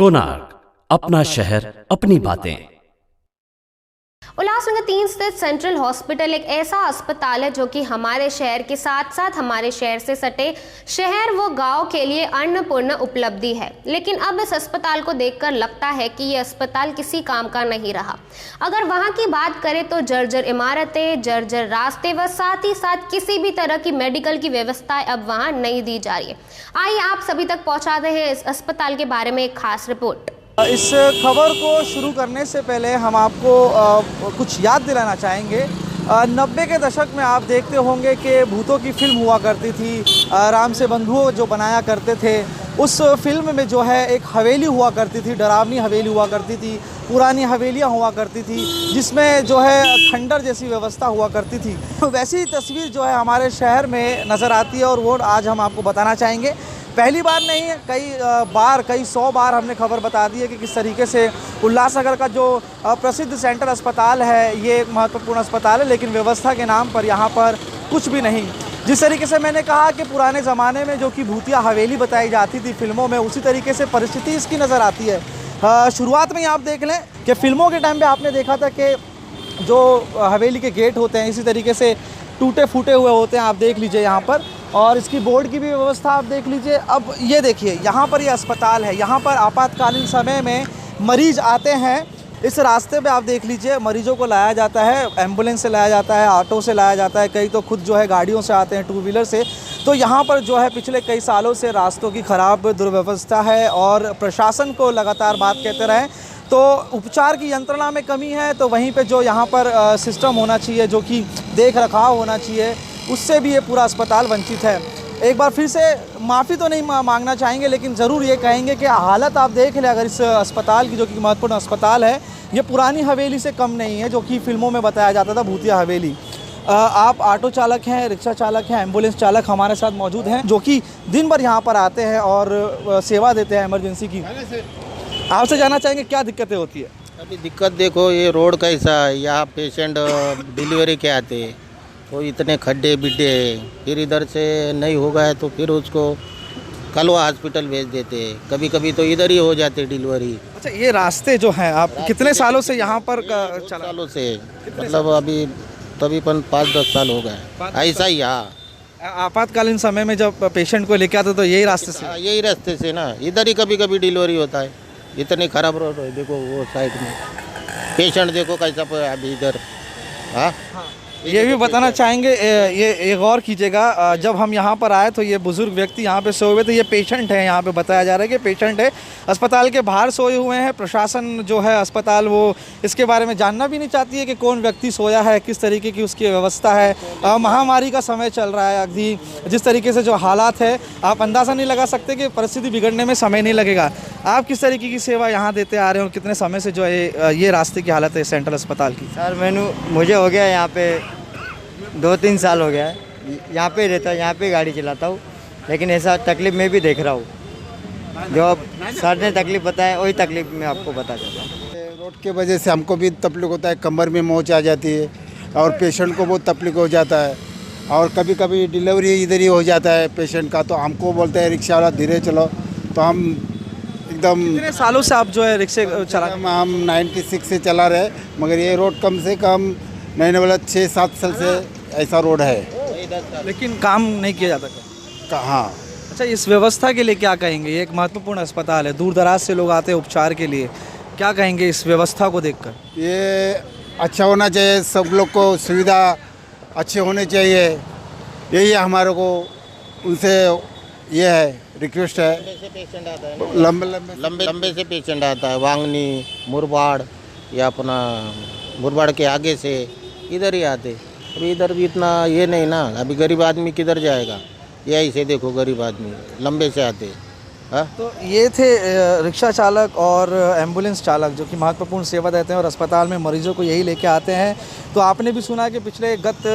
कोणार्क, अपना शहर अपनी बातें। उल्लासनगर 3 स्थित सेंट्रल हॉस्पिटल एक ऐसा अस्पताल है जो कि हमारे शहर के साथ साथ हमारे शहर से सटे शहर व गांव के लिए अन्नपूर्ण उपलब्धि है। लेकिन अब इस अस्पताल को देखकर लगता है कि ये अस्पताल किसी काम का नहीं रहा। अगर वहां की बात करें तो जर्जर इमारतें, जर्जर रास्ते व साथ ही साथ किसी भी तरह की मेडिकल की व्यवस्थाएं अब वहां नहीं दी जा रही है। आइए आप सभी तक पहुंचाते हैं इस अस्पताल के बारे में एक खास रिपोर्ट। इस खबर को शुरू करने से पहले हम आपको कुछ याद दिलाना चाहेंगे। 90 के दशक में आप देखते होंगे कि भूतों की फिल्म हुआ करती थी, राम से बंधुओं जो बनाया करते थे। उस फिल्म में जो है एक हवेली हुआ करती थी, डरावनी हवेली हुआ करती थी, पुरानी हवेलियाँ हुआ करती थी जिसमें जो है खंडर जैसी व्यवस्था हुआ करती थी। वैसी तस्वीर जो है हमारे शहर में नज़र आती है और वो आज हम आपको बताना चाहेंगे। पहली बार नहीं है, कई 100 बार हमने खबर बता दी है कि किस तरीके से उल्लासनगर का जो प्रसिद्ध सेंट्रल अस्पताल है ये एक महत्वपूर्ण अस्पताल है, लेकिन व्यवस्था के नाम पर यहाँ पर कुछ भी नहीं। जिस तरीके से मैंने कहा कि पुराने ज़माने में जो कि भूतिया हवेली बताई जाती थी फिल्मों में, उसी तरीके से परिस्थिति इसकी नज़र आती है। शुरुआत में ही आप देख लें कि फिल्मों के टाइम पर आपने देखा था कि जो हवेली के गेट होते हैं इसी तरीके से टूटे फूटे हुए होते हैं। आप देख लीजिए यहाँ पर, और इसकी बोर्ड की भी व्यवस्था आप देख लीजिए। अब ये देखिए यहाँ पर ये अस्पताल है, यहाँ पर आपातकालीन समय में मरीज आते हैं। इस रास्ते पे आप देख लीजिए मरीजों को लाया जाता है, एम्बुलेंस से लाया जाता है, ऑटो से लाया जाता है, कई तो खुद जो है गाड़ियों से आते हैं, 2 व्हीलर से। तो यहाँ पर जो है पिछले कई सालों से रास्तों की ख़राब दुर्व्यवस्था है और प्रशासन को लगातार बात कहते रहें तो उपचार की यंत्रणा में कमी है, तो वहीं पे जो यहाँ पर सिस्टम होना चाहिए, जो कि देख रखाव होना चाहिए, उससे भी ये पूरा अस्पताल वंचित है। एक बार फिर से माफ़ी तो नहीं मांगना चाहेंगे, लेकिन ज़रूर ये कहेंगे कि हालत आप देख लें अगर इस अस्पताल की, जो कि महत्वपूर्ण अस्पताल है, ये पुरानी हवेली से कम नहीं है जो कि फ़िल्मों में बताया जाता था भूतिया हवेली। आप ऑटो चालक हैं, रिक्शा चालक हैं, एम्बुलेंस चालक हमारे साथ मौजूद हैं जो कि दिन भर यहाँ पर आते हैं और सेवा देते हैं इमरजेंसी की। आपसे जानना चाहेंगे क्या दिक्कतें होती है? अभी दिक्कत देखो, ये रोड कैसा है, यहाँ पेशेंट डिलीवरी के आते हैं तो इतने खड्डे बिड्डे हैं, फिर इधर से नहीं होगा है तो फिर उसको कलवा हॉस्पिटल भेज देते हैं, कभी कभी तो इधर ही हो जाते डिलीवरी। अच्छा, ये रास्ते जो हैं आप कितने सालों से यहाँ पर चला? सालों से, मतलब अभी तभी 5-10 साल हो गए ऐसा ही। हाँ, आपातकालीन समय में जब पेशेंट को लेके आते तो यही रास्ते से? यही रास्ते से ना, इधर ही कभी कभी डिलीवरी होता है। इतनी खराब रोड है, देखो वो साइड में पेशेंट देखो कैसा अभी इधर। हाँ, ये भी बताना चाहेंगे, ये गौर कीजिएगा, जब हम यहाँ पर आए तो ये बुज़ुर्ग व्यक्ति यहाँ पे सोए हुए थे। ये पेशेंट है, यहाँ पे बताया जा रहा है कि पेशेंट है, अस्पताल के बाहर सोए हुए हैं। प्रशासन जो है अस्पताल वो इसके बारे में जानना भी नहीं चाहती है कि कौन व्यक्ति सोया है, किस तरीके की उसकी व्यवस्था है। महामारी का समय चल रहा है, अभी जिस तरीके से जो हालात है आप अंदाज़ा नहीं लगा सकते कि परिस्थिति बिगड़ने में समय नहीं लगेगा। आप किस तरीके की सेवा यहाँ देते आ रहे हो, कितने समय से जो है ये रास्ते की हालत है सेंट्रल अस्पताल की? सर मुझे हो गया यहाँ पे 2-3 साल हो गया है, यहाँ पे रहता, यहाँ पे गाड़ी चलाता हूँ, लेकिन ऐसा तकलीफ़ मैं भी देख रहा हूँ। जो सर ने तकलीफ़ बताया वही तकलीफ़ मैं आपको बता देता हूँ। रोड के वजह से हमको भी तकलीफ होता है, कमर में मोच आ जाती है और पेशेंट को बहुत तकलीफ हो जाता है, और कभी कभी डिलीवरी इधर ही हो जाता है पेशेंट का, तो हमको बोलते हैं रिक्शा वाला धीरे चलो, तो हम एकदम। कितने सालों से आप जो है रिक्शे चला? हम 96 से चला रहे, मगर ये रोड कम से कम नहीं वाला 6-7 साल से ऐसा रोड है, लेकिन काम नहीं किया जाता कहाँ। अच्छा, इस व्यवस्था के लिए क्या कहेंगे? ये एक महत्वपूर्ण अस्पताल है, दूर दराज से लोग आते हैं उपचार के लिए, क्या कहेंगे इस व्यवस्था को देखकर? ये अच्छा होना चाहिए, सब लोग को सुविधा अच्छे होने चाहिए, यही हमारे को उनसे ये है रिक्वेस्ट है। लंबे से पेशेंट आता है, वांगनी, मुरबाड़ या अपना मुरबाड़ के आगे से इधर ही आते। अभी इधर भी इतना ये नहीं ना, अभी गरीब आदमी किधर जाएगा? ये ऐसे देखो गरीब आदमी लंबे से आते। हाँ, तो ये थे रिक्शा चालक और एम्बुलेंस चालक जो कि महत्वपूर्ण सेवा देते हैं और अस्पताल में मरीजों को यही लेके आते हैं। तो आपने भी सुना कि पिछले गत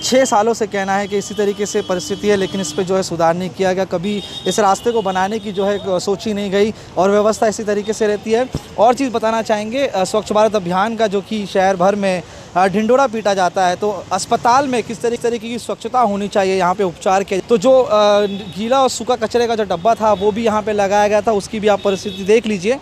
6 सालों से कहना है कि इसी तरीके से परिस्थिति है, लेकिन इस पे जो है सुधार नहीं किया गया। कभी इस रास्ते को बनाने की जो है सोची नहीं गई और व्यवस्था इसी तरीके से रहती है। और चीज़ बताना चाहेंगे, स्वच्छ भारत अभियान का जो कि शहर भर में ढिंडोरा पीटा जाता है, तो अस्पताल में किस तरीके की स्वच्छता होनी चाहिए यहाँ पे उपचार के, तो जो गीला और सूखा कचरे का जो डब्बा था वो भी यहाँ पे लगाया गया था, उसकी भी आप परिस्थिति देख लीजिए।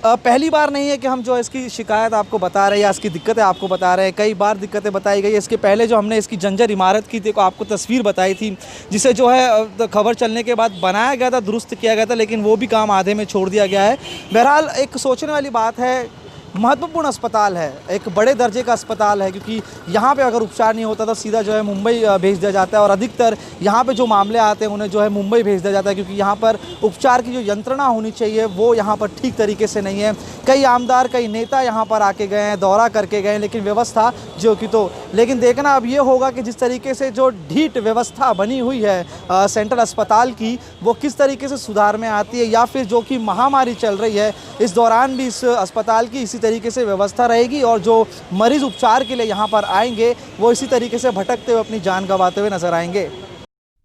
पहली बार नहीं है कि हम जो इसकी शिकायत आपको बता रहे हैं या इसकी दिक्कतें आपको बता रहे हैं, कई बार दिक्कतें बताई गई है। इसके पहले जो हमने इसकी जंजर इमारत की देखो आपको तस्वीर बताई थी, जिसे जो है खबर चलने के बाद बनाया गया था, दुरुस्त किया गया था, लेकिन वो भी काम आधे में छोड़ दिया गया है। बहरहाल एक सोचने वाली बात है, महत्वपूर्ण अस्पताल है, एक बड़े दर्जे का अस्पताल है, क्योंकि यहाँ पे अगर उपचार नहीं होता तो सीधा जो है मुंबई भेज दिया जाता है और अधिकतर यहाँ पे जो मामले आते हैं उन्हें जो है मुंबई भेज दिया जाता है, क्योंकि यहाँ पर उपचार की जो यंत्रणा होनी चाहिए वो यहाँ पर ठीक तरीके से नहीं है। कई आमदार, कई नेता यहाँ पर आके गए हैं, दौरा करके गए हैं, लेकिन व्यवस्था जो कि तो लेकिन देखना अब ये होगा कि जिस तरीके से जो ढीठ व्यवस्था बनी हुई है सेंट्रल अस्पताल की, वो किस तरीके से सुधार में आती है, या फिर जो कि महामारी चल रही है इस दौरान भी इस अस्पताल की इसी तरीके से व्यवस्था रहेगी और जो मरीज उपचार के लिए यहाँ पर आएंगे वो इसी तरीके से भटकते हुए अपनी जान गंवाते हुए नजर आएंगे।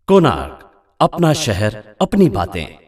कोणार्क, अपना शहर, अपनी बातें।